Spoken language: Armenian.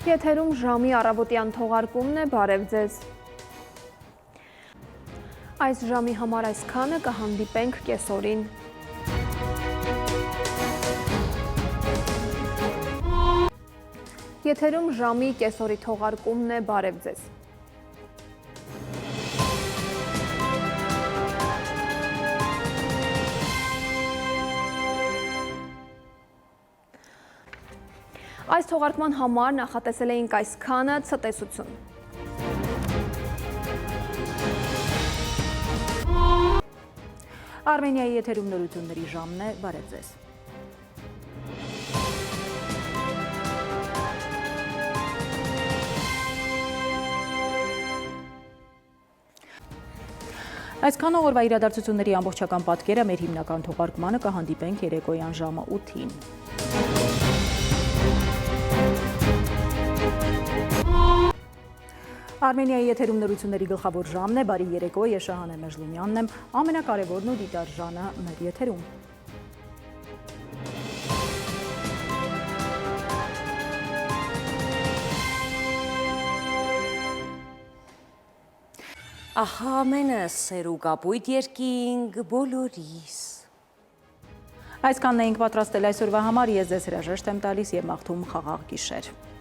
Եթերում ժամի առավոտյան թողարկումն է, բարև ձեզ։ Այս ժամի համար այսքանը, կհանդիպենք կեսօրին։ Եթերում ժամի կեսօրի թողարկումն է, բարև ձեզ։ Այս թողարկման համար նախատեսել էինք այսքանը, ցտեսություն։ Արմենիայի եթերում նորությունների ժամն է, բարև ձեզ։ Այսքանը օրվա իրադարձությունների ամբողջական պատկերը մեր հիմնական թողարկմանը կհանդիպենք երեկոյան ժամը 8-ին։ Արմենիայի եթերում նորությունների գլխավոր ժամն է, բարի երեկո, ես Շահանե Մեժլումյանն եմ, ամենակարևորն ու դիտարժանը մեր եթերում։ Ահա ամենը սերու կապույտ երկինք բոլորիս։ Այսքանն էինք պատրաստել այսօրվա համար, ես ձեզ հրաժեշտ եմ տալիս և մաղթում խաղաղ գիշեր։